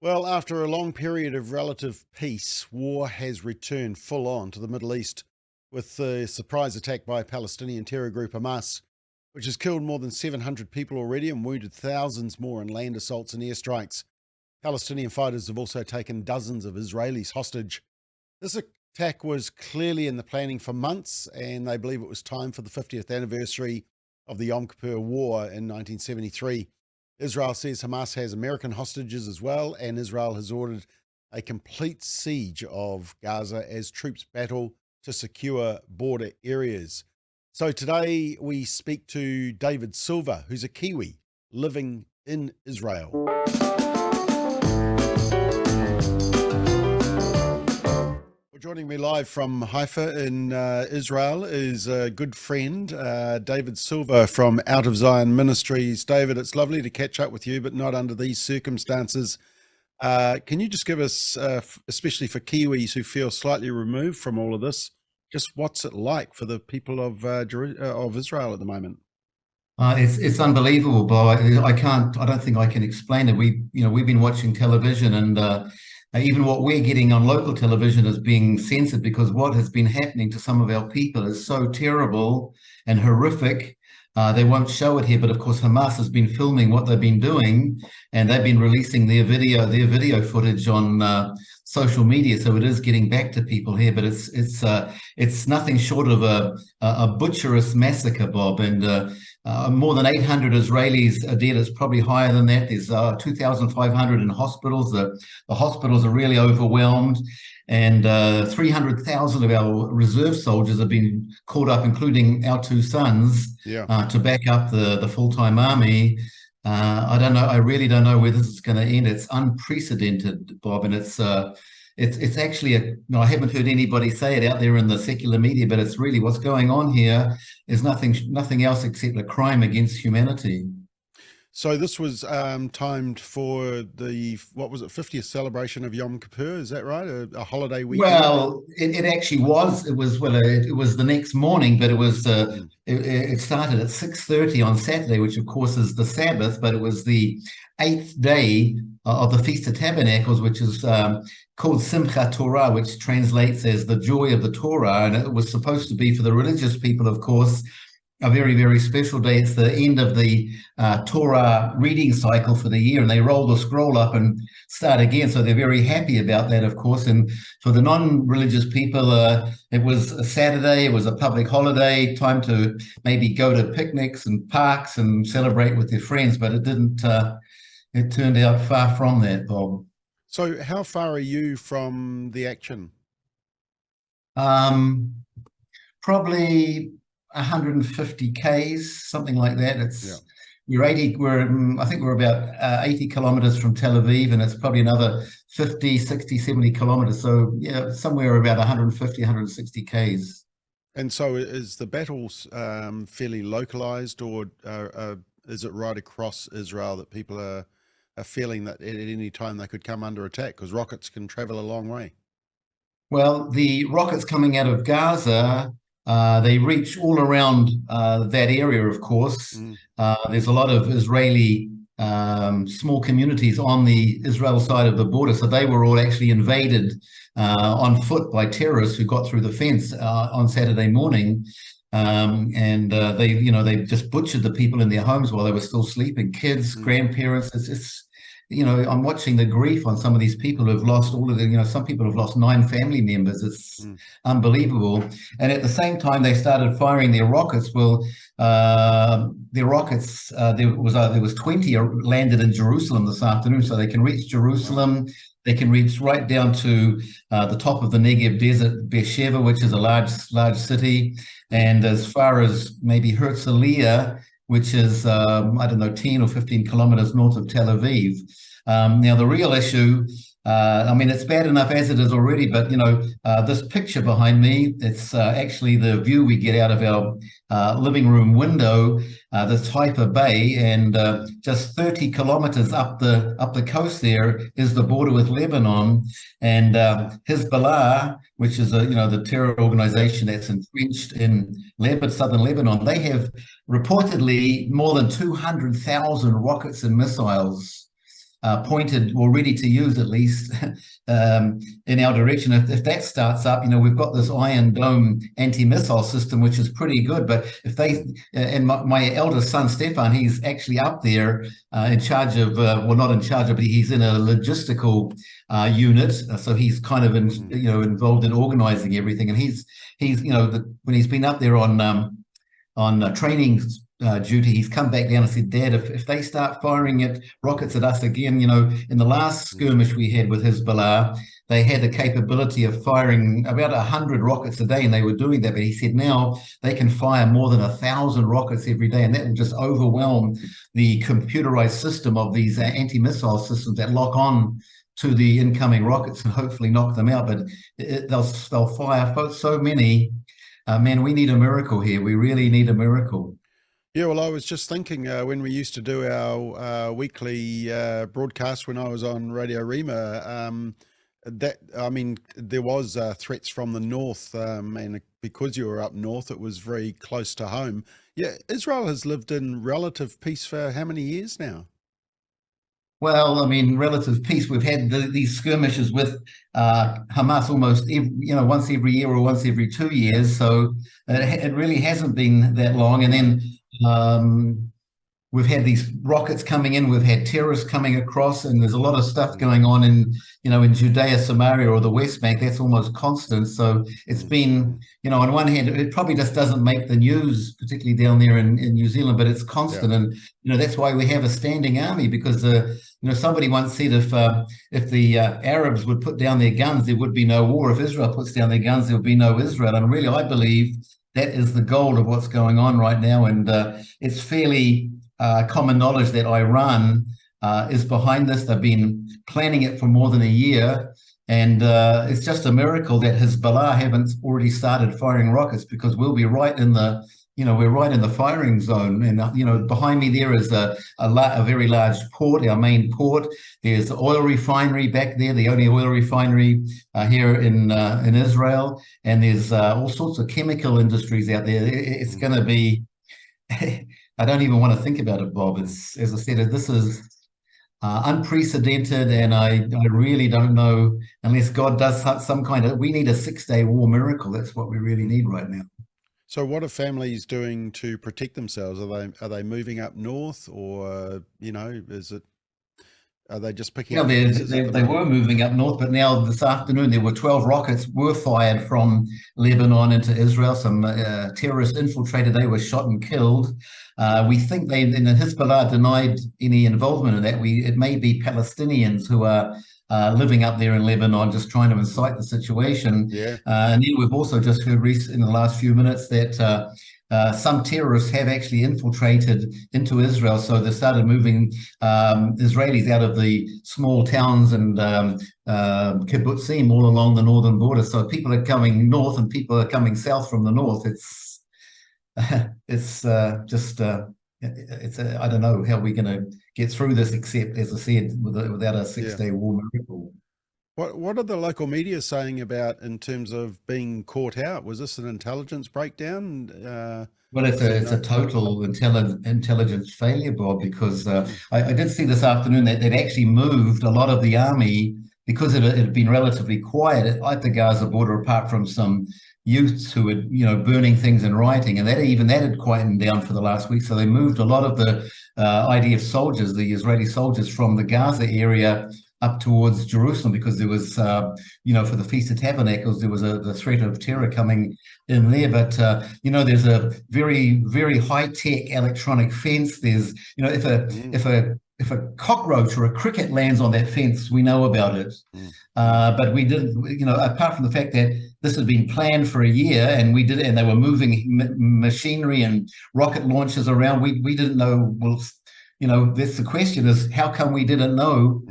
Well, after a long period of relative peace, war has returned full on to the Middle East with the surprise attack by Palestinian terror group Hamas, which has killed more than 700 people already and wounded thousands more in land assaults and airstrikes. Palestinian fighters have also taken dozens of Israelis hostage. This attack was clearly in the planning for months, and they believe it was time for the 50th anniversary of the Yom Kippur War in 1973. Israel says Hamas has American hostages as well, and Israel has ordered a complete siege of Gaza as troops battle to secure border areas. So today we speak to David Silver, who's a Kiwi living in Israel. Well, joining me live from Haifa in Israel is a good friend, David Silver from Out of Zion Ministries. David, it's lovely to catch up with you, but not under these circumstances. Can you just give us, especially for Kiwis who feel slightly removed from all of this, just what's it like for the people of Israel at the moment? It's unbelievable, Bob. I don't think I can explain it. We've been watching television, and even what we're getting on local television is being censored because what has been happening to some of our people is so terrible and horrific. They won't show it here, but of course Hamas has been filming what they've been doing, and they've been releasing their video footage on social media. So it is getting back to people here, but it's nothing short of a butcherous massacre, Bob. And more than 800 Israelis are dead. It's probably higher than that. There's 2,500 in hospitals. The hospitals are really overwhelmed. And 300,000 of our reserve soldiers have been called up, including our two sons, to back up the full-time army. I don't know. I really don't know where this is going to end. It's unprecedented, Bob, and it's actually I haven't heard anybody say it out there in the secular media, but it's really what's going on here is nothing else except a crime against humanity. So this was timed for the, what was it, 50th celebration of Yom Kippur, is that right? A holiday weekend? Well, it actually was. It was the next morning, but it started at 6:30 on Saturday, which of course is the Sabbath, but it was the 8th day of the Feast of Tabernacles, which is called Simchat Torah, which translates as the joy of the Torah, and it was supposed to be for the religious people, of course, a very, very special day. It's the end of the Torah reading cycle for the year, and they roll the scroll up and start again. So they're very happy about that, of course. And for the non-religious people, it was a Saturday, it was a public holiday, time to maybe go to picnics and parks and celebrate with their friends, but it didn't, it turned out far from that, Bob. So how far are you from the action? Probably 150 Ks, something like that. I think we're about 80 kilometers from Tel Aviv, and it's probably another 50, 60, 70 kilometers. So yeah, somewhere about 150, 160 Ks. And so is the battle fairly localized, or is it right across Israel that people are feeling that at any time they could come under attack, because rockets can travel a long way? Well, the rockets coming out of Gaza, they reach all around that area, of course. There's a lot of Israeli small communities on the Israel side of the border. So they were all actually invaded on foot by terrorists who got through the fence on Saturday morning. They just butchered the people in their homes while they were still sleeping, kids, grandparents. I'm watching the grief on some of these people who have lost all of them. Some people have lost 9 family members. It's unbelievable. And at the same time, they started firing their rockets. Well, their rockets, there was 20 landed in Jerusalem this afternoon, so they can reach Jerusalem. They can reach right down to the top of the Negev desert, Beersheba, which is a large city, and as far as maybe Herzliya, which is, 10 or 15 kilometers north of Tel Aviv. Now, the real issue, it's bad enough as it is already, but, this picture behind me, it's actually the view we get out of our living room window, this Haifa Bay, and just 30 kilometers up the coast there is the border with Lebanon, and Hezbollah, which is the terror organization that's entrenched in southern Lebanon, they have reportedly more than 200,000 rockets and missiles pointed or ready to use at least in our direction. If that starts up, we've got this Iron Dome anti-missile system, which is pretty good. But if they, and my eldest son, Stefan, he's actually up there in charge of, well, not in charge of, but he's in a logistical unit. So he's kind of, involved in organizing everything. And he's when he's been up there on training duty, he's come back down and said, Dad, if they start firing rockets at us again, in the last skirmish we had with Hezbollah, they had the capability of firing about 100 rockets a day, and they were doing that. But he said now they can fire more than 1,000 rockets every day, and that will just overwhelm the computerized system of these anti-missile systems that lock on to the incoming rockets and hopefully knock them out. But they'll fire so many. Man, we need a miracle here. We really need a miracle. Yeah, well, I was just thinking when we used to do our weekly broadcast when I was on Radio Rima, there was threats from the north, and because you were up north, it was very close to home. Yeah, Israel has lived in relative peace for how many years now? Well, relative peace. We've had these skirmishes with Hamas almost once every year or once every 2 years. So it really hasn't been that long. And then we've had these rockets coming in. We've had terrorists coming across, and there's a lot of stuff going on in Judea, Samaria, or the West Bank. That's almost constant. So it's been, on one hand, it probably just doesn't make the news, particularly down there in New Zealand, but it's constant. Yeah. And that's why we have a standing army, because somebody once said if the Arabs would put down their guns, there would be no war. If Israel puts down their guns, there would be no Israel. And really, I believe that is the goal of what's going on right now. And it's fairly common knowledge that Iran is behind this. They've been planning it for more than a year. And it's just a miracle that Hezbollah haven't already started firing rockets, because we'll be right in the we're right in the firing zone. And, behind me there is a very large port, our main port. There's the oil refinery back there, the only oil refinery here in Israel. And there's all sorts of chemical industries out there. It's going to be, I don't even want to think about it, Bob. It's, as I said, this is unprecedented. And I really don't know, unless God does some kind of, we need a 6-day war miracle. That's what we really need right now. So what are families doing to protect themselves? Are they moving up north, or are they just picking up? They were moving up north, but now this afternoon there were 12 rockets were fired from Lebanon into Israel. Some terrorists infiltrated. They were shot and killed. We think Hezbollah denied any involvement in that. It may be Palestinians who are living up there in Lebanon, just trying to incite the situation. Yeah. And then we've also just heard in the last few minutes that some terrorists have actually infiltrated into Israel. So they started moving Israelis out of the small towns and kibbutzim all along the northern border. So people are coming north and people are coming south from the north. I don't know how we're going to get through this, except, as I said, without a 6-day war miracle. What are the local media saying about in terms of being caught out? Was this an intelligence breakdown? Well, it's a total intelligence failure, Bob, because I did see this afternoon that they'd actually moved a lot of the army, because it had been relatively quiet at the Gaza border, apart from some youths who were, burning things and rioting, and that had quietened down for the last week. So they moved a lot of the IDF soldiers, the Israeli soldiers, from the Gaza area up towards Jerusalem, because there was, for the Feast of Tabernacles, there was the threat of terror coming in there. But, there's a very, very high-tech electronic fence. There's, if a cockroach or a cricket lands on that fence, we know about it. But we didn't, apart from the fact that this had been planned for a year, and they were moving machinery and rocket launchers around, we didn't know. Well, that's the question, is how come we didn't know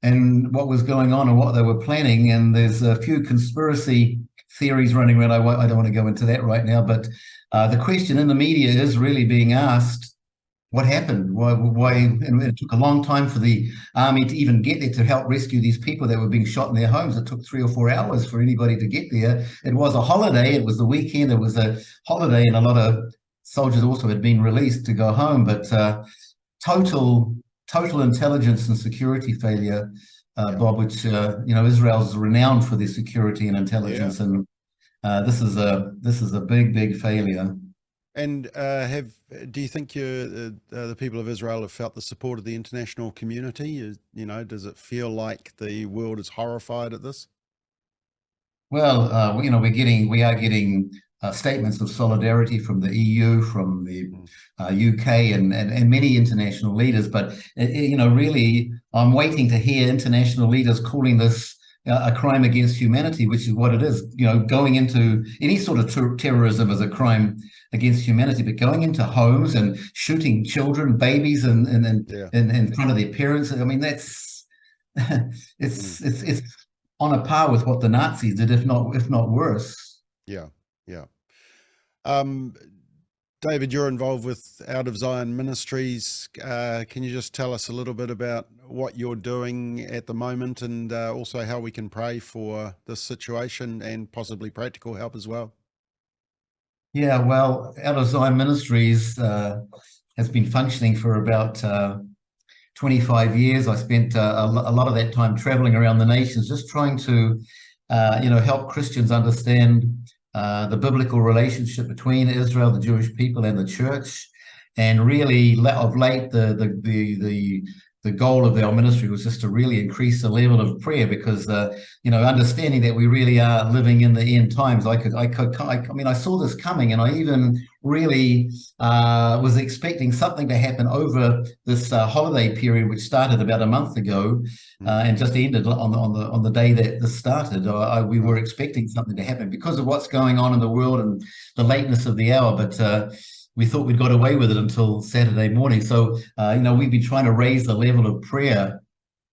and what was going on and what they were planning? And there's a few conspiracy theories running around. I don't want to go into that right now, but the question in the media is really being asked, what happened? Why? And it took a long time for the army to even get there to help rescue these people that were being shot in their homes. It took 3 or 4 hours for anybody to get there. It was a holiday. It was the weekend. It was a holiday, and a lot of soldiers also had been released to go home. But total total intelligence and security failure, Yeah. Bob, which Israel's renowned for their security and intelligence, Yeah. and this is a big failure. And do you think the people of Israel have felt the support of the international community? Does it feel like the world is horrified at this? Well, we are getting statements of solidarity from the EU, from the UK, and many international leaders. But really, I'm waiting to hear international leaders calling this a crime against humanity, which is what it is. Going into any sort of terrorism is a crime against humanity, but going into homes and shooting children, babies, and in front of their parents. I mean, that's it's on a par with what the Nazis did, if not worse. Yeah. David, you're involved with Out of Zion Ministries. Can you just tell us a little bit about what you're doing at the moment, and also how we can pray for this situation and possibly practical help as well? Yeah, well, Out of Zion Ministries has been functioning for about 25 years. I spent a lot of that time traveling around the nations, just trying to, help Christians understand the biblical relationship between Israel, the Jewish people, and the church. And really, of late, the goal of our ministry was just to really increase the level of prayer, because understanding that we really are living in the end times. I saw this coming, and I even really was expecting something to happen over this holiday period, which started about a month ago and just ended on the day that this started. We were expecting something to happen because of what's going on in the world and the lateness of the hour, but we thought we'd got away with it until Saturday morning. So, we've been trying to raise the level of prayer,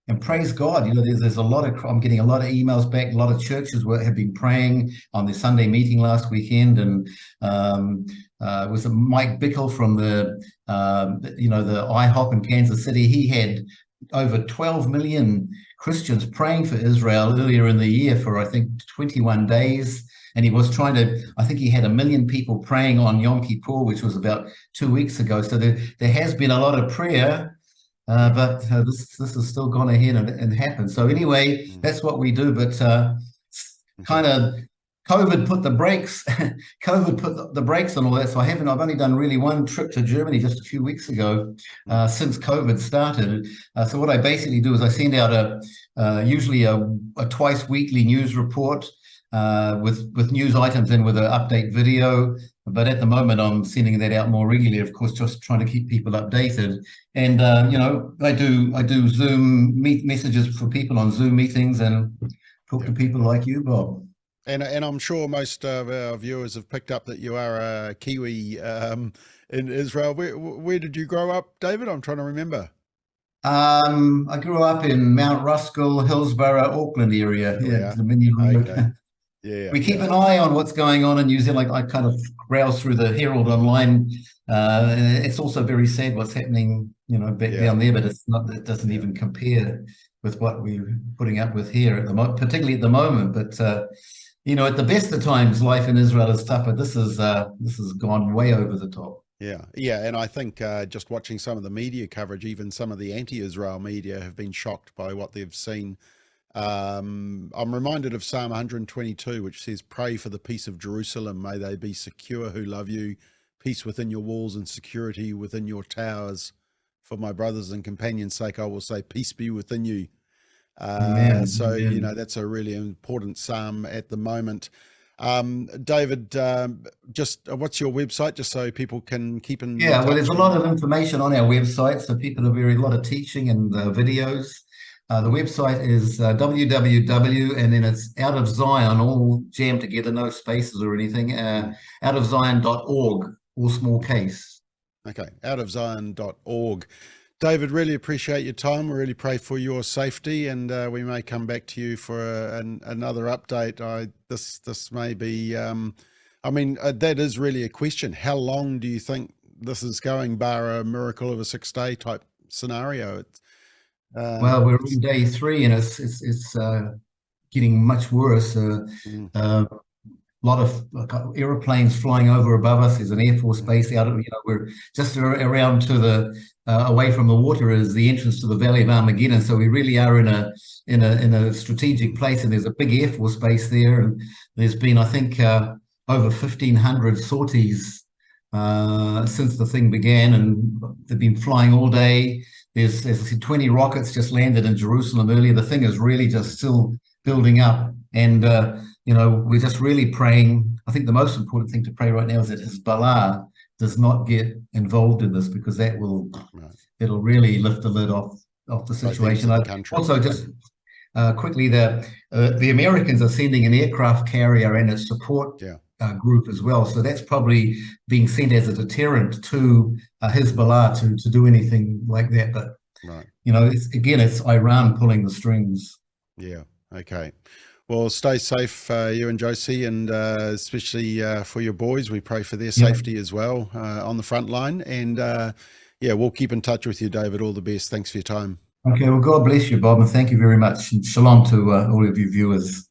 and praise God. There's a lot of, I'm getting a lot of emails back. A lot of churches have been praying on their Sunday meeting last weekend, and it was Mike Bickle from the IHOP in Kansas City. He had over 12 million Christians praying for Israel earlier in the year for, I think, 21 days. And he was I think he had 1 million people praying on Yom Kippur, which was about 2 weeks ago. So there has been a lot of prayer, but this has still gone ahead and happened. So anyway, that's what we do. But kind of COVID put the brakes. COVID put the brakes on all that. So I've only done really one trip to Germany just a few weeks ago since COVID started. So what I basically do is I send out usually a twice weekly news report with news items and with an update video. But at the moment, I'm sending that out more regularly, of course, just trying to keep people updated. And I do Zoom messages for people on Zoom meetings and talk to people like you, Bob. And I'm sure most of our viewers have picked up that you are a Kiwi in Israel. Where did you grow up, David? I'm trying to remember. I grew up in Mount Ruskell, Hillsborough, Auckland area. Yeah, okay. Yeah, we keep an eye on what's going on in New Zealand. I kind of browse through the Herald online. It's also very sad what's happening, back down there, but it doesn't even compare with what we're putting up with here particularly at the moment. But at the best of times, life in Israel is tough, but this has gone way over the top. Yeah, and I think just watching some of the media coverage, even some of the anti-Israel media have been shocked by what they've seen. I'm reminded of Psalm 122, which says, "Pray for the peace of Jerusalem. May they be secure who love you, peace within your walls and security within your towers. For my brothers and companions' sake, I will say, peace be within you." Amen. So, Amen. that's a really important psalm at the moment. David, just what's your website, just so people can keep in touch? Well, there's a lot of information on our website, so people are a lot of teaching and videos. The website is www, and then it's Out of Zion, all jammed together, no spaces or anything, outofzion.org, all small case. Okay, outofzion.org. David, really appreciate your time. We really pray for your safety, and we may come back to you for another update. This may be, that is really a question. How long do you think this is going, bar a miracle of a 6-day type scenario? Well, we're on day 3, and it's getting much worse. lot of aeroplanes flying over above us. There's an Air Force base out of, we're just around to the away from the water is the entrance to the Valley of Armageddon. So we really are in a strategic place, and there's a big Air Force base there. And there's been, I think, over 1,500 sorties since the thing began, and they've been flying all day. There's 20 rockets just landed in Jerusalem earlier. The thing is really just still building up, and we're just really praying. I think the most important thing to pray right now is that Hezbollah does not get involved in this, because that will it'll really lift the lid off the situation. Also, just quickly, the Americans are sending an aircraft carrier and a support group as well. So that's probably being sent as a deterrent to Hezbollah to do anything like that. But it's Iran pulling the strings. Yeah. Okay. Well, stay safe, you and Josie, and especially for your boys. We pray for their safety as well on the front line. And we'll keep in touch with you, David. All the best. Thanks for your time. Okay. Well, God bless you, Bob, and thank you very much. And shalom to all of you viewers.